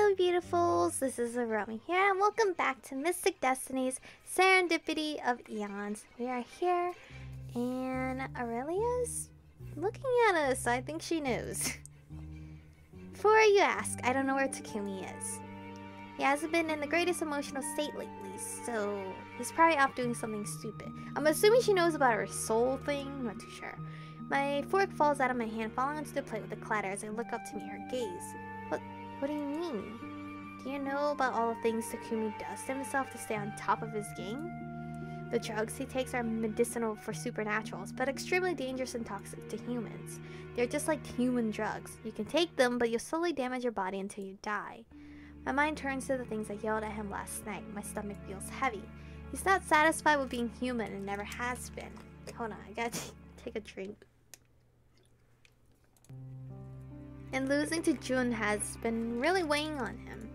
Hello beautifuls, this is Aromie here and welcome back to Mystic Destinies Serendipity of Aeons. We are here and Aurelia's looking at us, so I think she knows. Before you ask, I don't know where Takumi is. He hasn't been in the greatest emotional state lately, so he's probably off doing something stupid. I'm assuming she knows about her soul thing, I'm not too sure. My fork falls out of my hand, falling onto the plate with a clatter as I look up to meet her gaze. What do you mean? Do you know about all the things Takumi does to himself to stay on top of his game? The drugs he takes are medicinal for supernaturals, but extremely dangerous and toxic to humans. They're just like human drugs. You can take them, but you'll slowly damage your body until you die. My mind turns to the things I yelled at him last night. My stomach feels heavy. He's not satisfied with being human and never has been. Hold on, I gotta take a drink. And losing to Jun has been really weighing on him.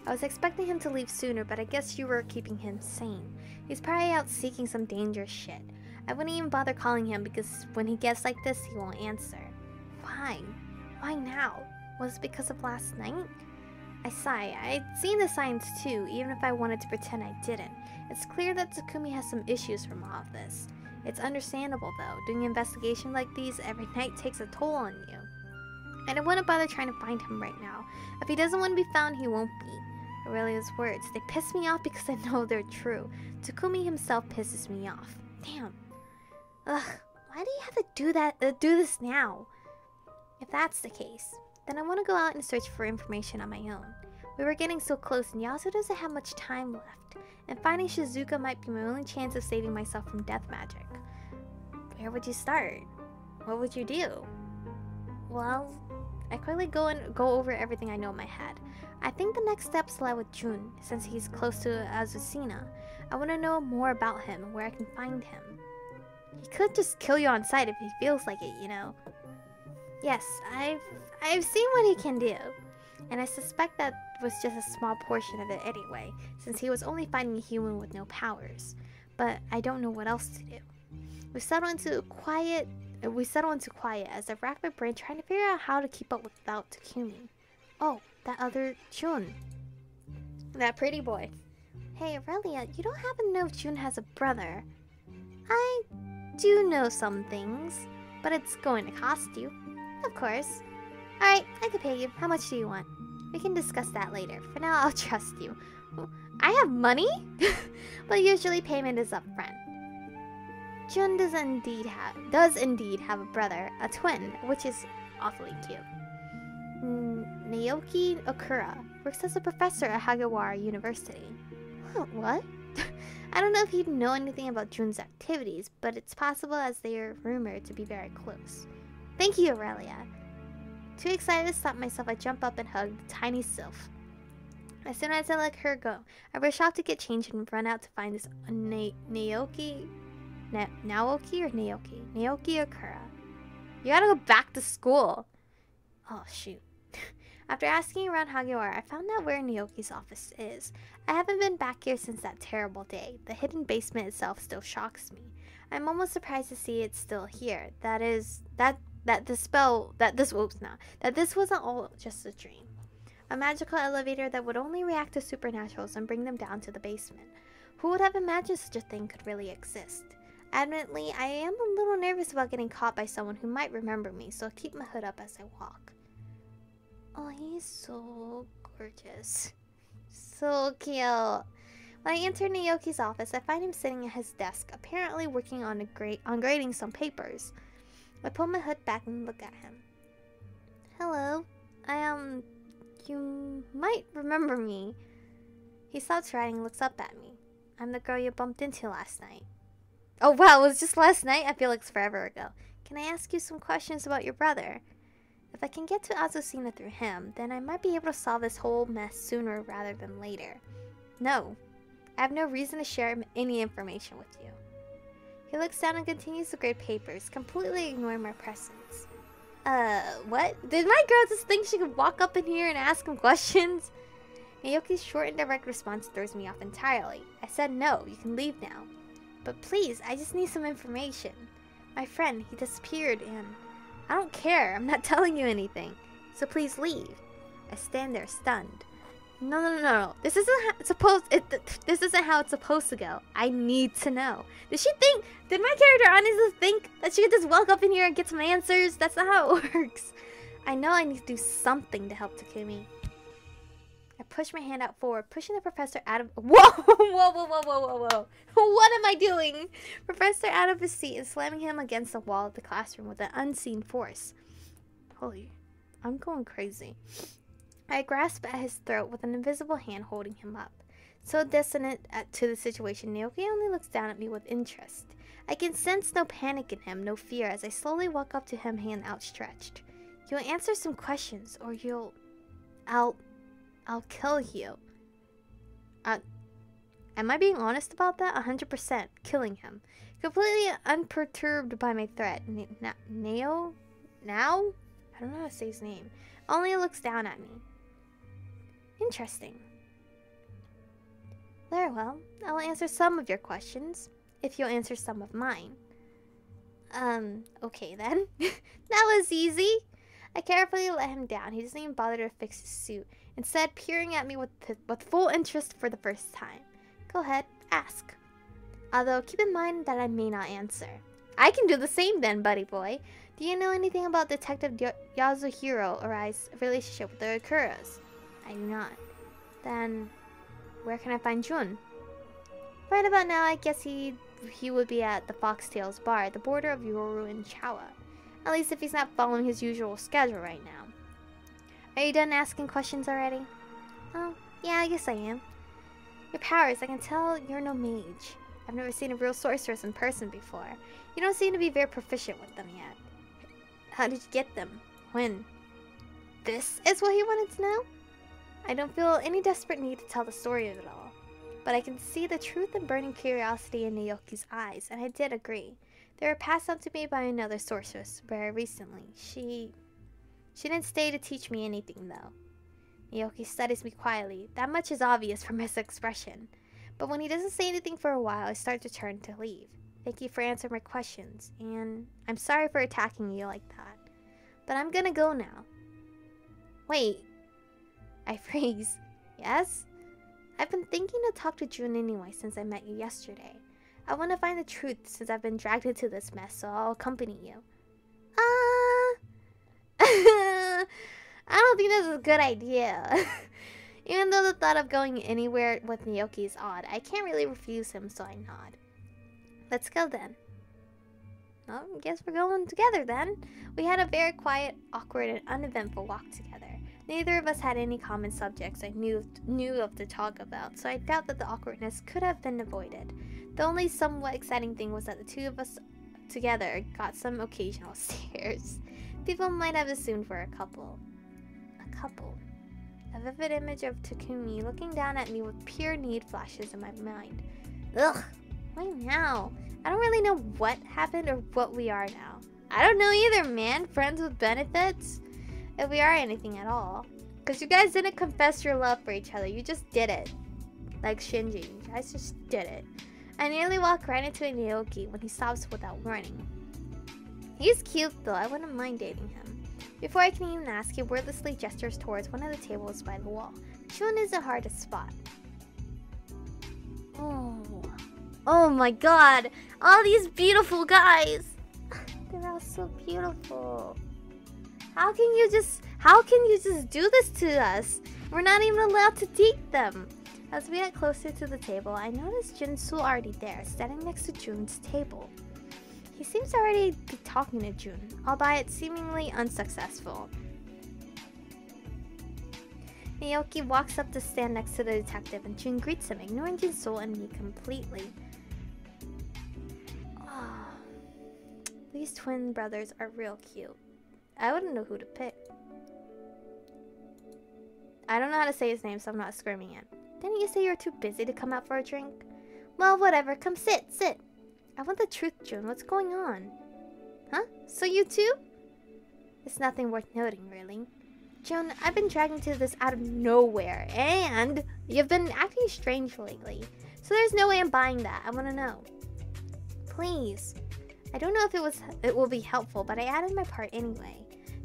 I was expecting him to leave sooner, but I guess you were keeping him sane. He's probably out seeking some dangerous shit. I wouldn't even bother calling him because when he gets like this, he won't answer. Why? Why now? Was it because of last night? I sigh. I'd seen the signs too, even if I wanted to pretend I didn't. It's clear that Takumi has some issues from all of this. It's understandable though. Doing investigations like these every night takes a toll on you. And I wouldn't bother trying to find him right now. If he doesn't want to be found, he won't be. Aurelia's words, they piss me off because I know they're true. Takumi himself pisses me off. Damn. Ugh, why do you have to do this now? If that's the case, then I want to go out and search for information on my own. We were getting so close and Yasu doesn't have much time left. And finding Shizuka might be my only chance of saving myself from death magic. Where would you start? What would you do? Well, I quickly go over everything I know in my head. I think the next steps lie with Jun, since he's close to Azucena. I want to know more about him and where I can find him. He could just kill you on sight if he feels like it, you know. Yes, I've seen what he can do, and I suspect that was just a small portion of it anyway, since he was only fighting a human with no powers. But I don't know what else to do. We settle into quiet as I rack my brain trying to figure out how to keep up without Takumi. Oh, that other Jun. That pretty boy. Hey, Aurelia, you don't happen to know if Jun has a brother? I do know some things, but it's going to cost you. Of course. Alright, I can pay you. How much do you want? We can discuss that later. For now, I'll trust you. I have money? But usually payment is upfront. Jun does indeed have a brother, a twin, which is awfully cute. Naoki Okura works as a professor at Hagawara University. What? I don't know if he'd know anything about Jun's activities, but it's possible as they are rumored to be very close. Thank you, Aurelia. Too excited to stop myself, I jump up and hug the tiny sylph. As soon as I let her go, I rush off to get changed and run out to find this Naoki Okura. You gotta go back to school. Oh shoot. After asking around Hagiwara, I found out where Naoki's office is. I haven't been back here since that terrible day. The hidden basement itself still shocks me. I'm almost surprised to see it's still here. That this wasn't all just a dream. A magical elevator that would only react to supernaturals and bring them down to the basement. Who would have imagined such a thing could really exist? Admittedly, I am a little nervous about getting caught by someone who might remember me, so I'll keep my hood up as I walk. Oh, he's so gorgeous. So cute. When I enter Naoki's office, I find him sitting at his desk, apparently working on grading some papers. I pull my hood back and look at him. Hello. You might remember me. He stops writing and looks up at me. I'm the girl you bumped into last night. Oh wow, it was just last night? I feel like it's forever ago. Can I ask you some questions about your brother? If I can get to Azucena through him, then I might be able to solve this whole mess sooner rather than later. No, I have no reason to share any information with you. He looks down and continues to grade papers, completely ignoring my presence. What? Did my girl just think she could walk up in here and ask him questions? Naoki's short and direct response throws me off entirely. I said no, you can leave now. But please, I just need some information. My friend, he disappeared and... I don't care, I'm not telling you anything. So please leave. I stand there stunned. No. This isn't this isn't how it's supposed to go. I need to know. Did my character honestly think that she could just walk up in here and get some answers? That's not how it works. I know I need to do something to help Takumi. I push my hand out forward, pushing the professor out of— Whoa. What am I doing? Professor out of his seat and slamming him against the wall of the classroom with an unseen force. Holy, I'm going crazy. I grasp at his throat with an invisible hand holding him up. So dissonant to the situation, Naoki only looks down at me with interest. I can sense no panic in him, no fear, as I slowly walk up to him, hand outstretched. You'll answer some questions, or I'll kill you. Am I being honest about that? 100%. Killing him. Completely unperturbed by my threat. Now? I don't know how to say his name. Only looks down at me. Interesting. Very well. I will answer some of your questions, if you'll answer some of mine. Okay then. That was easy. I carefully let him down. He doesn't even bother to fix his suit, instead peering at me with full interest for the first time. Go ahead, ask. Although, keep in mind that I may not answer. I can do the same then, buddy boy. Do you know anything about Detective Yasuhiro Arai's relationship with the Akuras? I do not. Then, where can I find Jun? Right about now, I guess he would be at the Foxtails bar at the border of Yoru and Chawa. At least if he's not following his usual schedule right now. Are you done asking questions already? Oh, yeah, I guess I am. Your powers, I can tell you're no mage. I've never seen a real sorceress in person before. You don't seem to be very proficient with them yet. How did you get them? When? This is what he wanted to know? I don't feel any desperate need to tell the story of it all. But I can see the truth and burning curiosity in Naoki's eyes, and I did agree. They were passed on to me by another sorceress very recently. She didn't stay to teach me anything, though. Naoki studies me quietly. That much is obvious from his expression. But when he doesn't say anything for a while, I start to turn to leave. Thank you for answering my questions, and I'm sorry for attacking you like that. But I'm gonna go now. Wait. I freeze. Yes? I've been thinking to talk to Jun anyway since I met you yesterday. I want to find the truth since I've been dragged into this mess, so I'll accompany you. I don't think this is a good idea. Even though the thought of going anywhere with Naoki is odd, I can't really refuse him, so I nod. Let's go then. Well, I guess we're going together then. We had a very quiet, awkward, and uneventful walk together. Neither of us had any common subjects I knew of to talk about, so I doubt that the awkwardness could have been avoided. The only somewhat exciting thing was that the two of us together got some occasional stares. People might have assumed we're a couple. A couple. A vivid image of Takumi looking down at me with pure need flashes in my mind. Ugh, why now? I don't really know what happened or what we are now. I don't know either, man. Friends with benefits? If we are anything at all. Because you guys didn't confess your love for each other. You just did it. Like Shinji. You guys just did it. I nearly walk right into a Naoki when he stops without warning. He's cute though. I wouldn't mind dating him. Before I can even ask, he wordlessly gestures towards one of the tables by the wall. Jun isn't hard to spot. Oh my god. All these beautiful guys. They're all so beautiful. How can you just do this to us? We're not even allowed to date them. As we get closer to the table, I noticed Jinsu already there, standing next to Jun's table. He seems to already be talking to Jun, albeit seemingly unsuccessful. Naoki walks up to stand next to the detective, and Jun greets him, ignoring Jinsu and me completely. Oh, these twin brothers are real cute. I wouldn't know who to pick. I don't know how to say his name, so I'm not screaming it. Didn't you say you were too busy to come out for a drink? Well, whatever. Come sit. I want the truth, Jun. What's going on? Huh? So you too? It's nothing worth noting, really. Jun, I've been dragged into this out of nowhere, and you've been acting strange lately. So there's no way I'm buying that. I want to know. Please. I don't know if it will be helpful, but I added my part anyway.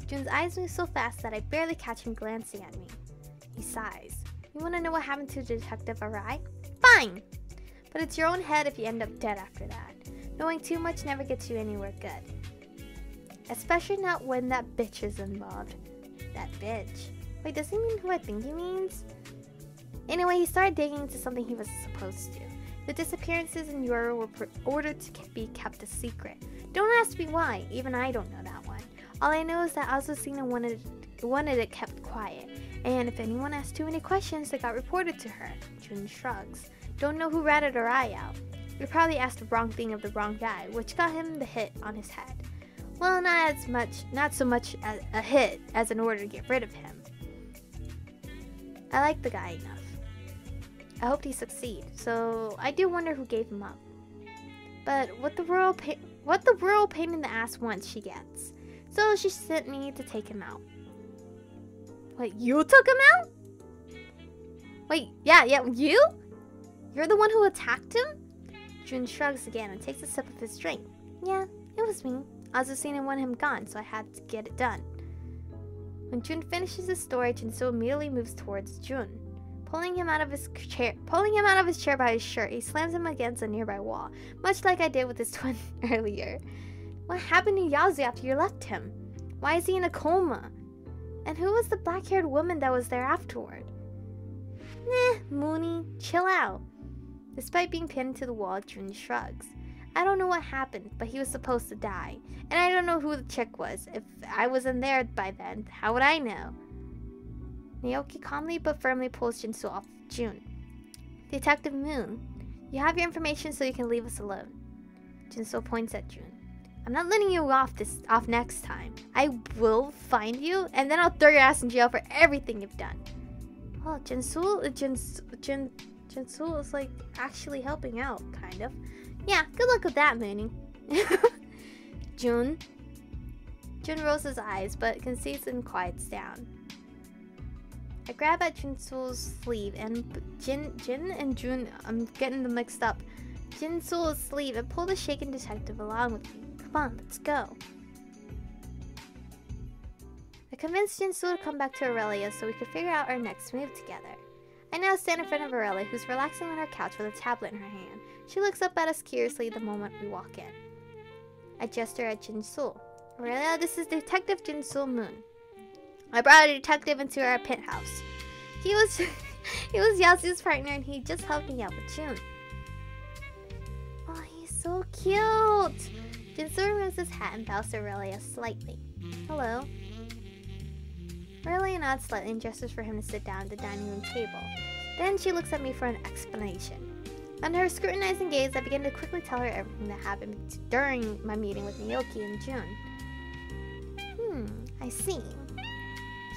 Jun's eyes move so fast that I barely catch him glancing at me. He sighs. You want to know what happened to Detective Aromie? Fine! But it's your own head if you end up dead after that. Knowing too much never gets you anywhere good. Especially not when that bitch is involved. That bitch. Wait, does he mean who I think he means? Anyway, he started digging into something he wasn't supposed to. The disappearances in Euro were ordered to be kept a secret. Don't ask me why, even I don't know that one. All I know is that Azucena wanted it kept quiet, and if anyone asked too many questions, they got reported to her. Jun shrugs. Don't know who ratted her eye out. We probably asked the wrong thing of the wrong guy, which got him the hit on his head. Well, not so much as a hit as an order to get rid of him. I like the guy enough. I hoped he succeed, so I do wonder who gave him up. But what the royal pain in the ass wants, she gets. So she sent me to take him out. Wait, you took him out? Wait, yeah, you? You're the one who attacked him? Jun shrugs again and takes a sip of his drink. Yeah, it was me. Azucena wanted him gone, so I had to get it done. When Jun finishes his story, Jinso immediately moves towards Jun. Pulling him out of his chair by his shirt, he slams him against a nearby wall, much like I did with his twin earlier. What happened to Yazu after you left him? Why is he in a coma? And who was the black-haired woman that was there afterward? Mooney, chill out. Despite being pinned to the wall, Jun shrugs. I don't know what happened, but he was supposed to die. And I don't know who the chick was. If I wasn't there by then, how would I know? Naoki calmly but firmly pulls Jinso off Jun. Detective Moon, you have your information so you can leave us alone. Jinso points at Jun. I'm not letting you off next time. I will find you, and then I'll throw your ass in jail for everything you've done. Oh, Jinso is like actually helping out, kind of. Yeah, good luck with that, Mooney. Jun rolls his eyes, but concedes and quiets down. I grab at Jinso's sleeve and I'm getting them mixed up. Jinso's sleeve and pull the shaken detective along with me. Come on, let's go. I convinced Jinso to come back to Aurelia so we could figure out our next move together. I now stand in front of Aurelia, who's relaxing on her couch with a tablet in her hand. She looks up at us curiously the moment we walk in. I gesture at Jinso. Aurelia, this is Detective Jinso Moon. I brought a detective into our penthouse. He was Yasu's partner and he just helped me out with Jun. Oh, he's so cute! Jinso removes his hat and bows to Aurelia slightly. Hello. Aurelia nods slightly and gestures for him to sit down at the dining room table. Then she looks at me for an explanation. Under her scrutinizing gaze, I begin to quickly tell her everything that happened during my meeting with Naoki and Jun. I see.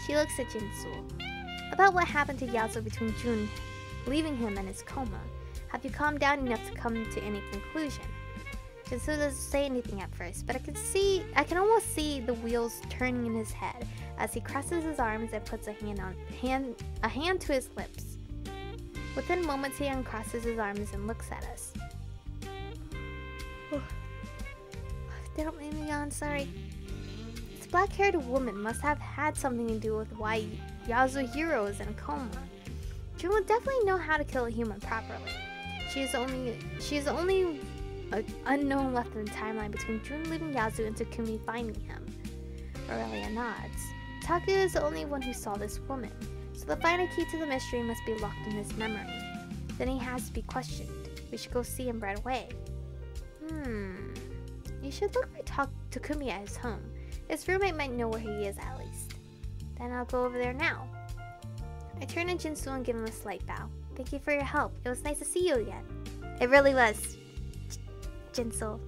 She looks at Jinso. About what happened to Yasu between Jun leaving him and his coma. Have you calmed down enough to come to any conclusion? Jinso doesn't say anything at first, but I can almost see the wheels turning in his head as he crosses his arms and puts a hand to his lips. Within moments, he uncrosses his arms and looks at us. They don't make me yawn, sorry. This black-haired woman must have had something to do with why Yasuhiro is in a coma. Jun would definitely know how to kill a human properly. She is the only unknown left in the timeline between Jun leaving Yasu and Takumi finding him. Aurelia nods. Taku is the only one who saw this woman, so the final key to the mystery must be locked in his memory. Then he has to be questioned. We should go see him right away. You should look for Takumi at his home. His roommate might know where he is at least. Then I'll go over there now. I turn to Jinso and give him a slight bow. Thank you for your help. It was nice to see you again. It really was. Jinso.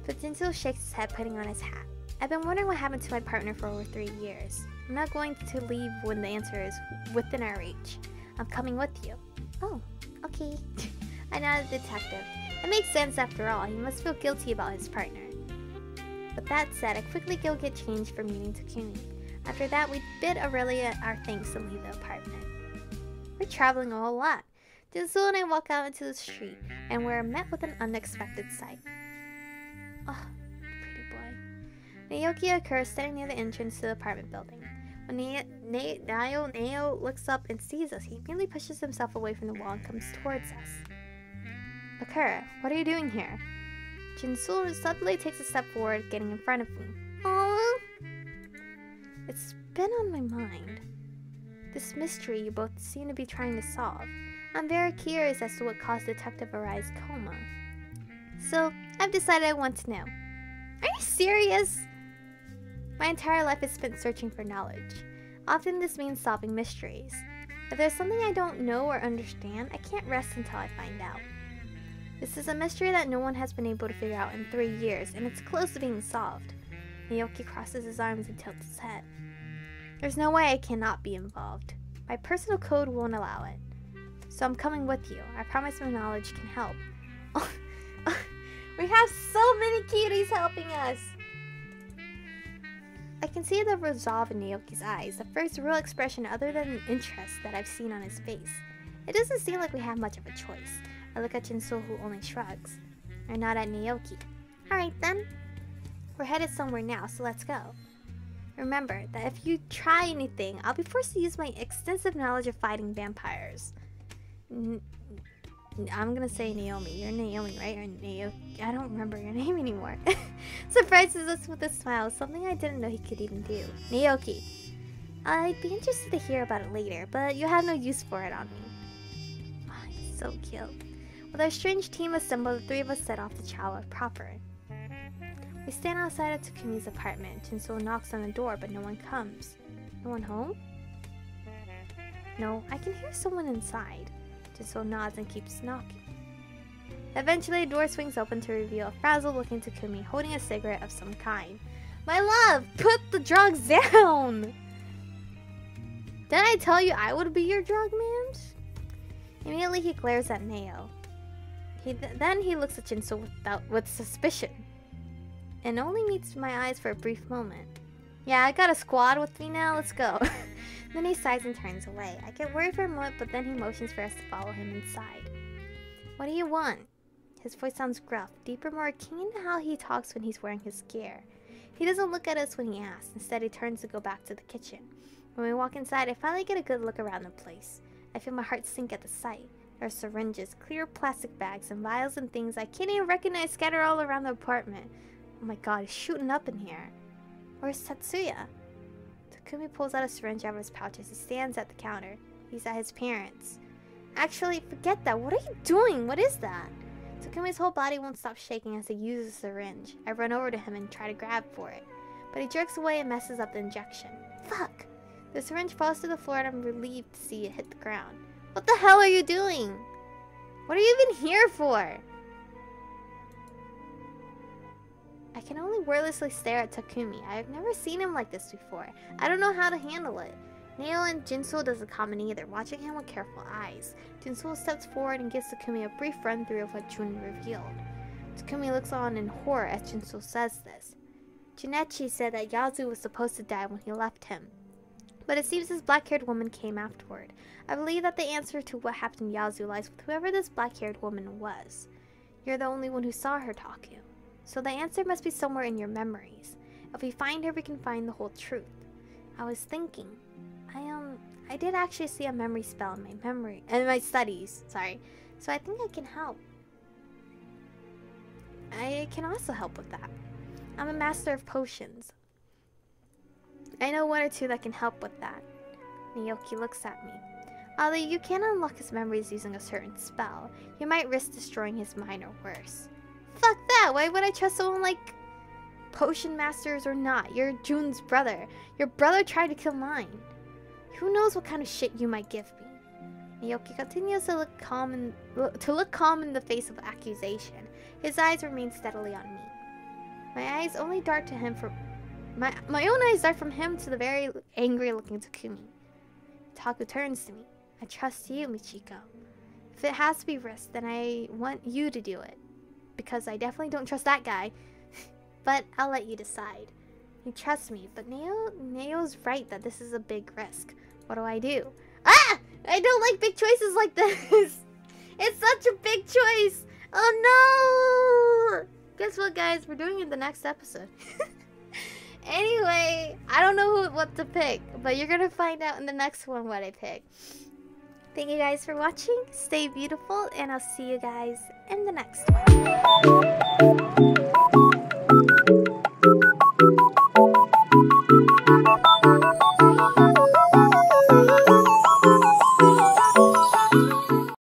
But Jinso shakes his head, putting on his hat. I've been wondering what happened to my partner for over 3 years. I'm not going to leave when the answer is within our reach. I'm coming with you. Oh, okay. I nod at the detective. It makes sense after all. He must feel guilty about his partner. With that said, I quickly go get changed for meeting Takumi. After that, we bid Aurelia our thanks and leave the apartment. We're traveling a whole lot. Jinso and I walk out into the street, and we're met with an unexpected sight. Oh, pretty boy. Naoki occurs standing near the entrance to the apartment building. When Neo looks up and sees us, he immediately pushes himself away from the wall and comes towards us. Akira, what are you doing here? Jinsul suddenly takes a step forward, getting in front of me. Aww. It's been on my mind. This mystery you both seem to be trying to solve. I'm very curious as to what caused Detective Arai's coma. So, I've decided I want to know. Are you serious? My entire life is spent searching for knowledge. Often this means solving mysteries. If there's something I don't know or understand, I can't rest until I find out. This is a mystery that no one has been able to figure out in 3 years, and it's close to being solved. Naoki crosses his arms and tilts his head. There's no way I cannot be involved. My personal code won't allow it. So I'm coming with you. I promise my knowledge can help. We have so many cuties helping us! I can see the resolve in Naoki's eyes, the first real expression other than interest that I've seen on his face. It doesn't seem like we have much of a choice. I look at Jinsul, who only shrugs. I nod at Naoki. Alright then. We're headed somewhere now, so let's go. Remember that if you try anything, I'll be forced to use my extensive knowledge of fighting vampires. I'm gonna say Naomi. You're Naomi, right? Or Naoki? I don't remember your name anymore. Surprises us with a smile, something I didn't know he could even do. Naoki. I'd be interested to hear about it later, but you have no use for it on me. Oh, he's so cute. With our strange team assembled, the three of us set off to travel proper. We stand outside of Takumi's apartment. Jinsul knocks on the door, but no one comes. No one home? No, I can hear someone inside. Jinsul nods and keeps knocking. Eventually, the door swings open to reveal a frazzled-looking Takumi holding a cigarette of some kind. My love, put the drugs down! Didn't I tell you I would be your drug man? Immediately, he glares at Neo. Then he looks at Jinsul with suspicion. And only meets my eyes for a brief moment. Yeah, I got a squad with me now, let's go. Then he sighs and turns away. I get worried for a moment, but then he motions for us to follow him inside. What do you want? His voice sounds gruff, deeper, more akin to how he talks when he's wearing his gear. He doesn't look at us when he asks. Instead, he turns to go back to the kitchen. When we walk inside, I finally get a good look around the place. I feel my heart sink at the sight. There are syringes, clear plastic bags, and vials and things I can't even recognize scattered all around the apartment. Oh my god, he's shooting up in here. Where's Tatsuya? Takumi pulls out a syringe out of his pouch as he stands at the counter. He's at his parents'. Actually, forget that. What are you doing? What is that? Takumi's whole body won't stop shaking as he uses the syringe. I run over to him and try to grab for it, but he jerks away and messes up the injection. Fuck! The syringe falls to the floor and I'm relieved to see it hit the ground. What the hell are you doing? What are you even here for? I can only wordlessly stare at Takumi. I've never seen him like this before. I don't know how to handle it. Neo and Jinsul doesn't comment either, watching him with careful eyes. Jinsul steps forward and gives Takumi a brief run-through of what Jun revealed. Takumi looks on in horror as Jinsul says this. Junichi said that Yazu was supposed to die when he left him, but it seems this black-haired woman came afterward. I believe that the answer to what happened to Yazu lies with whoever this black-haired woman was. You're the only one who saw her, Taku. So the answer must be somewhere in your memories. If we find her, we can find the whole truth. I was thinking, I did actually see a memory spell in my studies, sorry. So I think I can help. I can also help with that. I'm a master of potions. I know one or two that can help with that. Naoki looks at me. Although you can unlock his memories using a certain spell, you might risk destroying his mind or worse. Fuck that! Why would I trust someone like potion masters or not? You're Jun's brother. Your brother tried to kill mine. Who knows what kind of shit you might give me? Naoki continues to look calm in the face of accusation. His eyes remain steadily on me. My eyes only dart to him from my own eyes dart from him to the very angry-looking Takumi. Taku turns to me. I trust you, Michiko. If it has to be risked, then I want you to do it. Because I definitely don't trust that guy. But I'll let you decide. You trust me, but Neo's right that this is a big risk. What do I do? Ah! I don't like big choices like this! It's such a big choice! Oh no! Guess what, guys? We're doing it the next episode. Anyway, I don't know what to pick, but you're gonna find out in the next one what I pick. Thank you guys for watching. Stay beautiful, and I'll see you guys in the next one.